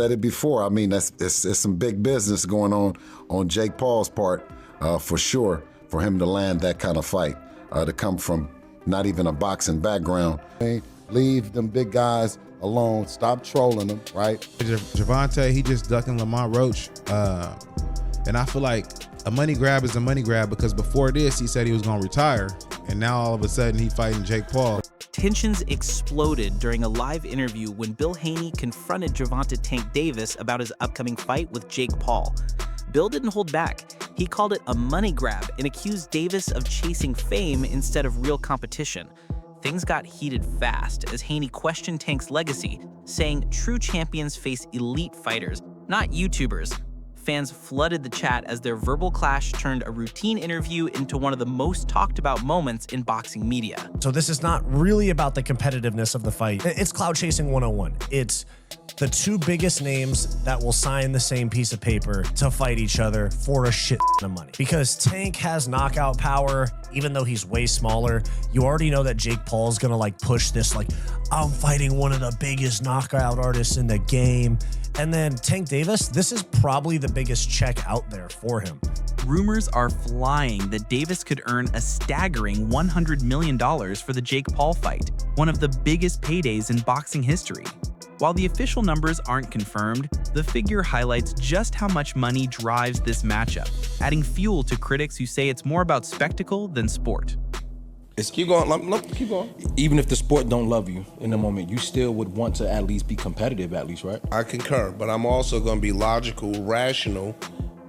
Said it before. I mean, it's some big business going on Jake Paul's part, for sure, for him to land that kind of fight, to come from not even a boxing background. Leave them big guys alone. Stop trolling them, right? Gervonta, he just ducking Lamont Roach. And I feel like a money grab is a money grab because before this, he said he was going to retire. And now all of a sudden, he fighting Jake Paul. Tensions exploded during a live interview when Bill Haney confronted Gervonta Tank Davis about his upcoming fight with Jake Paul. Bill didn't hold back. He called it a money grab and accused Davis of chasing fame instead of real competition. Things got heated fast as Haney questioned Tank's legacy, saying true champions face elite fighters, not YouTubers. Fans flooded the chat as their verbal clash turned a routine interview into one of the most talked about moments in boxing media. So this is not really about the competitiveness of the fight. It's cloud chasing 101. It's the two biggest names that will sign the same piece of paper to fight each other for a shit ton of money. Because Tank has knockout power, even though he's way smaller. You already know that Jake Paul's gonna like push this, like, I'm fighting one of the biggest knockout artists in the game. And then Tank Davis, this is probably the biggest check out there for him. Rumors are flying that Davis could earn a staggering $100 million for the Jake Paul fight, one of the biggest paydays in boxing history. While the official numbers aren't confirmed, the figure highlights just how much money drives this matchup, adding fuel to critics who say it's more about spectacle than sport. Keep going, keep going. Even if the sport don't love you in the moment, you still would want to at least be competitive, at least, right? I concur, but I'm also going to be logical, rational,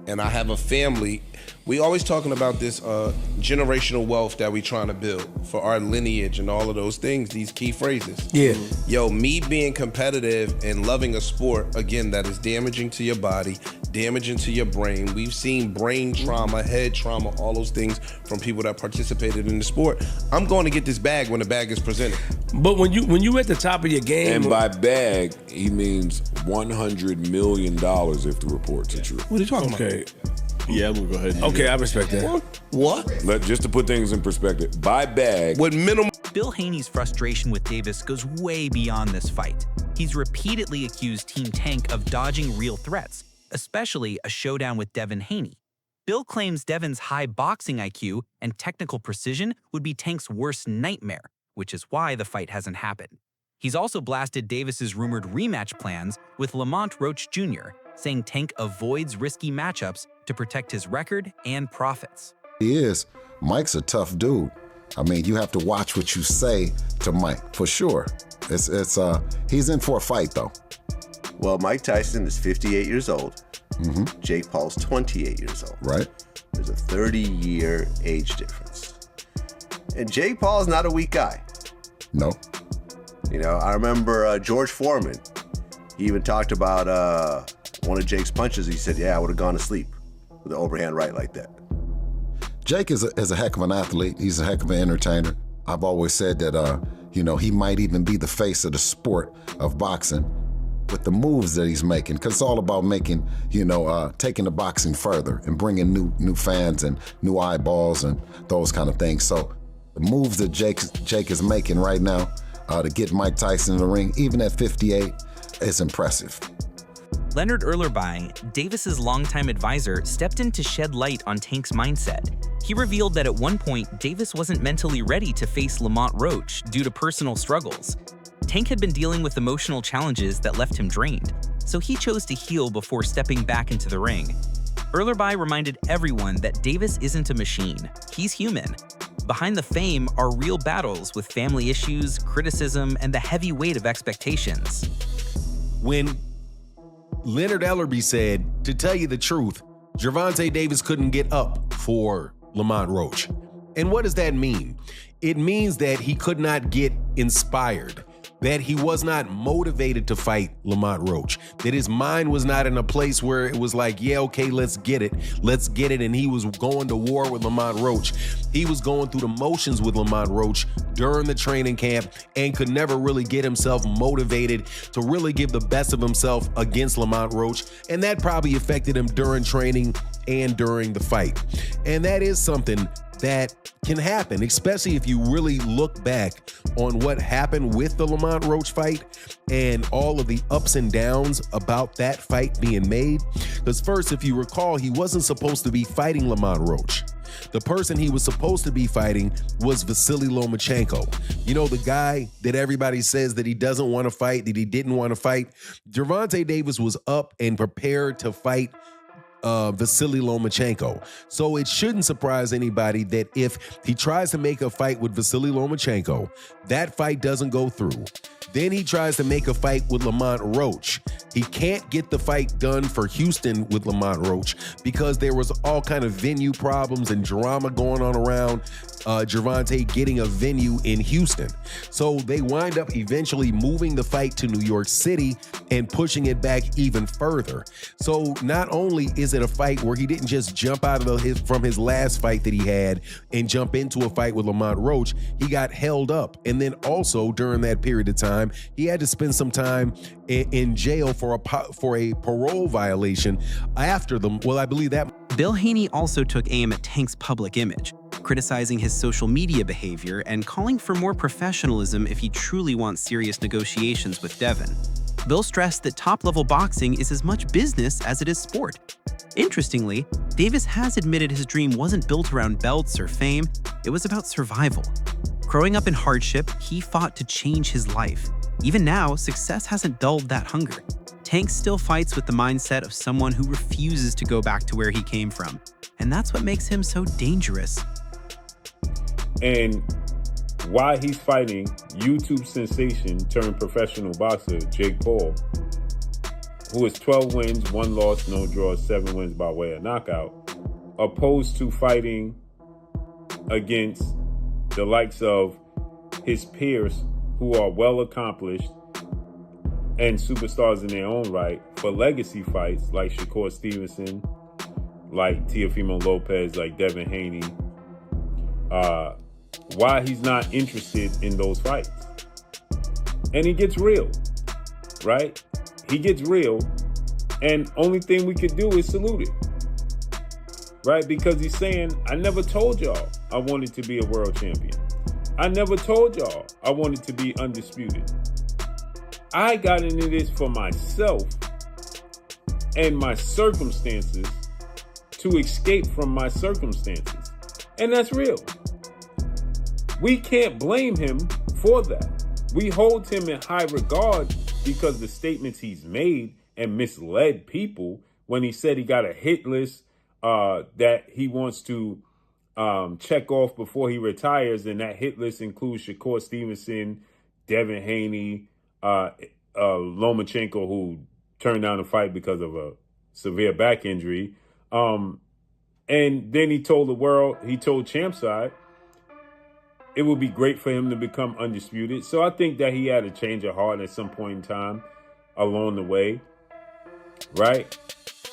and I have a family. We always talking about this generational wealth that we trying to build for our lineage and all of those things, these key phrases. Yeah. Yo, me being competitive and loving a sport, again, that is damaging to your body, damaging to your brain. We've seen brain trauma, head trauma, all those things from people that participated in the sport. I'm going to get this bag when the bag is presented. But when you at the top of your game, and by bag, he means $100 million if the reports are true. What are you talking about? Yeah, I'm gonna go ahead. Okay, I respect that. What? Just to put things in perspective, by bag. With minimum. Bill Haney's frustration with Davis goes way beyond this fight. He's repeatedly accused Team Tank of dodging real threats, especially a showdown with Devin Haney. Bill claims Devin's high boxing IQ and technical precision would be Tank's worst nightmare, which is why the fight hasn't happened. He's also blasted Davis's rumored rematch plans with Lamont Roach Jr., saying Tank avoids risky matchups to protect his record and profits. He is. Mike's a tough dude. I mean, you have to watch what you say to Mike, for sure. He's in for a fight, though. Well, Mike Tyson is 58 years old. Mm-hmm. Jake Paul's 28 years old. Right. There's a 30-year age difference. And Jake Paul is not a weak guy. No. You know, I remember George Foreman. He even talked about one of Jake's punches. He said, yeah, I would have gone to sleep with an overhand right like that. Jake is a heck of an athlete. He's a heck of an entertainer. I've always said that, he might even be the face of the sport of boxing with the moves that he's making, because it's all about making, taking the boxing further and bringing new fans and new eyeballs and those kind of things. So the moves that Jake is making right now to get Mike Tyson in the ring, even at 58, is impressive. Leonard Erlerby, Davis's longtime advisor, stepped in to shed light on Tank's mindset. He revealed that at one point, Davis wasn't mentally ready to face Lamont Roach due to personal struggles. Tank had been dealing with emotional challenges that left him drained, so he chose to heal before stepping back into the ring. Erlerby reminded everyone that Davis isn't a machine, he's human. Behind the fame are real battles with family issues, criticism, and the heavy weight of expectations. When Leonard Ellerby said, to tell you the truth, Gervonta Davis couldn't get up for Lamont Roach. And what does that mean? It means that he could not get inspired, that he was not motivated to fight Lamont Roach, that his mind was not in a place where it was like, yeah, okay, let's get it, and he was going to war with Lamont Roach. He was going through the motions with Lamont Roach during the training camp and could never really get himself motivated to really give the best of himself against Lamont Roach, and that probably affected him during training and during the fight. And that is something that can happen, especially if you really look back on what happened with the Lamont Roach fight and all of the ups and downs about that fight being made. Because first, if you recall, he wasn't supposed to be fighting Lamont Roach. The person he was supposed to be fighting was Vasily Lomachenko. You know, the guy that everybody says that he doesn't want to fight, that he didn't want to fight. Gervonta Davis was up and prepared to fight Vasily Lomachenko. So it shouldn't surprise anybody that if he tries to make a fight with Vasily Lomachenko, that fight doesn't go through. Then he tries to make a fight with Lamont Roach. He can't get the fight done for Houston with Lamont Roach because there was all kind of venue problems and drama going on around Gervonta getting a venue in Houston. So they wind up eventually moving the fight to New York City and pushing it back even further. So not only is it a fight where he didn't just jump out of from his last fight that he had and jump into a fight with Lamont Roach, he got held up. And then also during that period of time, he had to spend some time in jail for a parole violation after them. Well, I believe that. Bill Haney also took aim at Tank's public image, criticizing his social media behavior and calling for more professionalism if he truly wants serious negotiations with Devin. Bill stressed that top-level boxing is as much business as it is sport. Interestingly, Davis has admitted his dream wasn't built around belts or fame, it was about survival. Growing up in hardship, he fought to change his life. Even now, success hasn't dulled that hunger. Tank still fights with the mindset of someone who refuses to go back to where he came from. And that's what makes him so dangerous. And why he's fighting YouTube sensation turned professional boxer Jake Paul, who is 12 wins, 1 loss, no draws, 7 wins by way of knockout, opposed to fighting against the likes of his peers who are well accomplished and superstars in their own right for legacy fights like Shakur Stevenson, like Teofimo Lopez, like Devin Haney. Why he's not interested in those fights. And he gets real, right? He gets real, and only thing we could do is salute it, right? Because he's saying, I never told y'all I wanted to be a world champion. I never told y'all I wanted to be undisputed. I got into this for myself and my circumstances to escape from my circumstances. And that's real. We can't blame him for that. We hold him in high regard because the statements he's made and misled people when he said he got a hit list that he wants to check off before he retires, and that hit list includes Shakur Stevenson, Devin Haney, Lomachenko, who turned down the fight because of a severe back injury. And then he told the world, he told Champside, it would be great for him to become undisputed. So I think that he had a change of heart at some point in time along the way, right?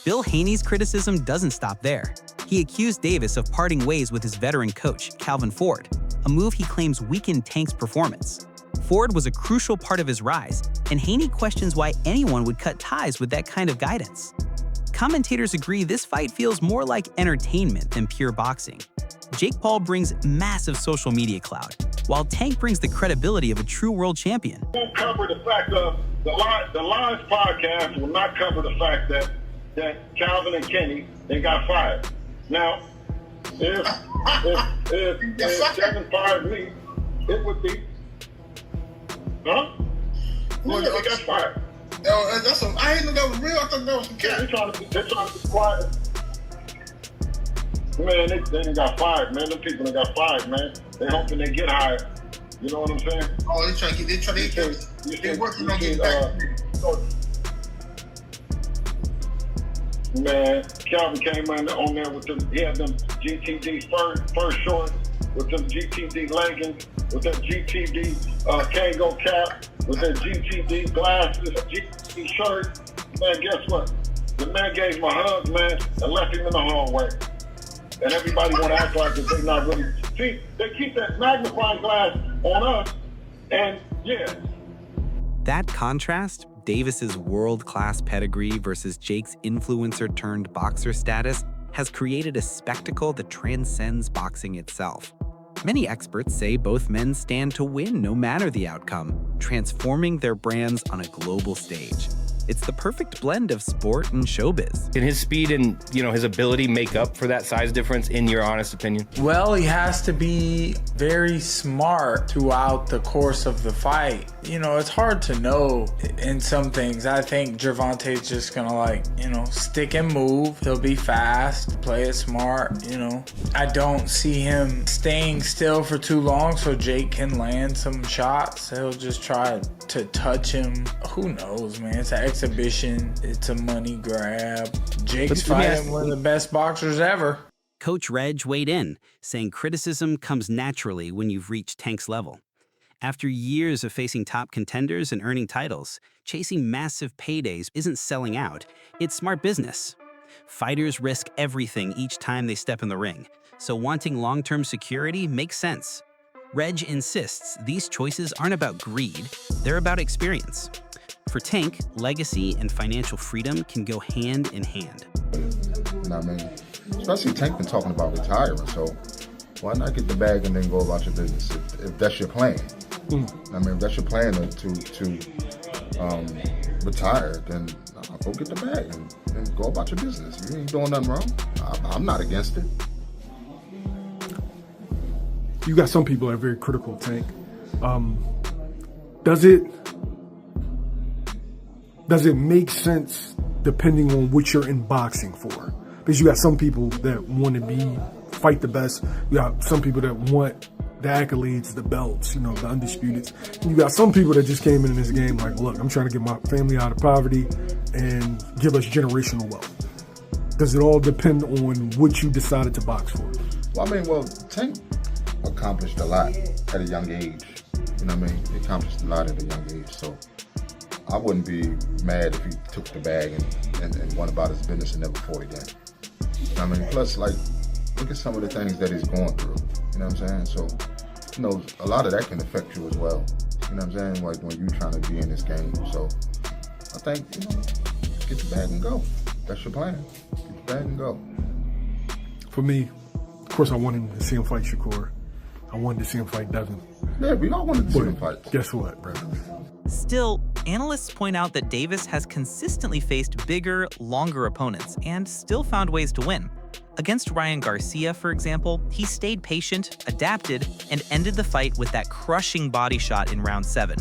Bill Haney's criticism doesn't stop there. He accused Davis of parting ways with his veteran coach, Calvin Ford, a move he claims weakened Tank's performance. Ford was a crucial part of his rise, and Haney questions why anyone would cut ties with that kind of guidance. Commentators agree this fight feels more like entertainment than pure boxing. Jake Paul brings massive social media clout, while Tank brings the credibility of a true world champion. Won't cover the fact of the Live podcast will not cover the fact that Calvin and Kenny, they got fired. Now, if Devin fired me, it would be, huh? Yeah, they got fired. I didn't know that was real. I thought that was the cat. They're trying to be quiet. Man, they got fired, man. Them people that got fired, man. They hoping they get hired. You know what I'm saying? Oh, they're working on getting back. Man, Calvin came on there with them. He had them GTD first shorts, with them GTD leggings, with them GTD Kango cap, with their GTD glasses, GTD shirt. Man, guess what? The man gave him a hug, man, and left him in the hallway. And everybody want to act like that they not really. See, they keep that magnifying glass on us, and yeah. That contrast, Davis's world-class pedigree versus Jake's influencer-turned-boxer status, has created a spectacle that transcends boxing itself. Many experts say both men stand to win no matter the outcome, transforming their brands on a global stage. It's the perfect blend of sport and showbiz. Can his speed and, his ability make up for that size difference, in your honest opinion? Well, he has to be very smart throughout the course of the fight. It's hard to know in some things. I think Gervonta's just gonna stick and move. He'll be fast, play it smart, I don't see him staying still for too long so Jake can land some shots. He'll just try to touch him. Who knows, man? It's an exhibition. It's a money grab. Jake's fighting one of the best boxers ever. Coach Reg weighed in, saying criticism comes naturally when you've reached Tank's level. After years of facing top contenders and earning titles, chasing massive paydays isn't selling out, it's smart business. Fighters risk everything each time they step in the ring, so wanting long-term security makes sense. Reg insists these choices aren't about greed, they're about experience. For Tank, legacy and financial freedom can go hand in hand. Especially Tank been talking about retiring, so why not get the bag and then go about your business if that's your plan? If that's your plan to retire, then go get the bag and go about your business. You ain't doing nothing wrong. I'm not against it. You got some people that are very critical of Tank. Does it make sense depending on what you're in boxing for? Because you got some people that want to fight the best. You got some people that want the accolades, the belts, the undisputeds. And you got some people that just came in this game like, look, I'm trying to get my family out of poverty and give us generational wealth. Does it all depend on what you decided to box for? Tank accomplished a lot at a young age. He accomplished a lot at a young age. So I wouldn't be mad if he took the bag and went about his business and never fought again. Plus, look at some of the things that he's going through. You know what I'm saying? So, a lot of that can affect you as well. You know what I'm saying? Like when you're trying to be in this game. So, I think, get the bag and go. That's your plan. Get the bag and go. For me, of course, I wanted to see him fight Shakur. I wanted to see him fight Devin. Yeah, we all wanted to see him fight. Guess what, bro? Still, analysts point out that Davis has consistently faced bigger, longer opponents and still found ways to win. Against Ryan Garcia, for example, he stayed patient, adapted, and ended the fight with that crushing body shot in round 7.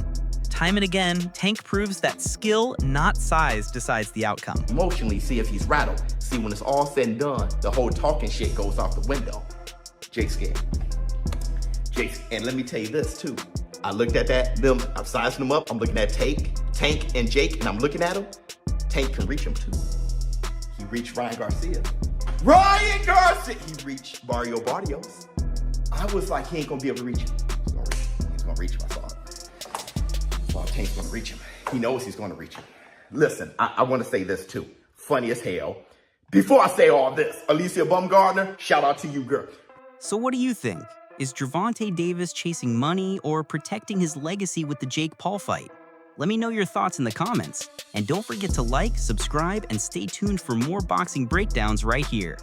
Time and again, Tank proves that skill, not size, decides the outcome. Emotionally, see if he's rattled. See, when it's all said and done, the whole talking shit goes out the window. Jake's scared. And let me tell you this, too. I looked at I'm sizing them up. I'm looking at Tank and Jake, and I'm looking at them. Tank can reach him, too. He reached Ryan Garcia. He reached Mario Barrios. I was like, he ain't gonna be able to reach him. He's gonna reach him, I thought. Well, Tank's gonna reach him. He knows he's gonna reach him. Listen, I wanna say this too. Funny as hell. Before I say all this, Alicia Bumgardner, shout out to you, girl. So what do you think? Is Gervonta Davis chasing money or protecting his legacy with the Jake Paul fight? Let me know your thoughts in the comments. And don't forget to like, subscribe, and stay tuned for more boxing breakdowns right here.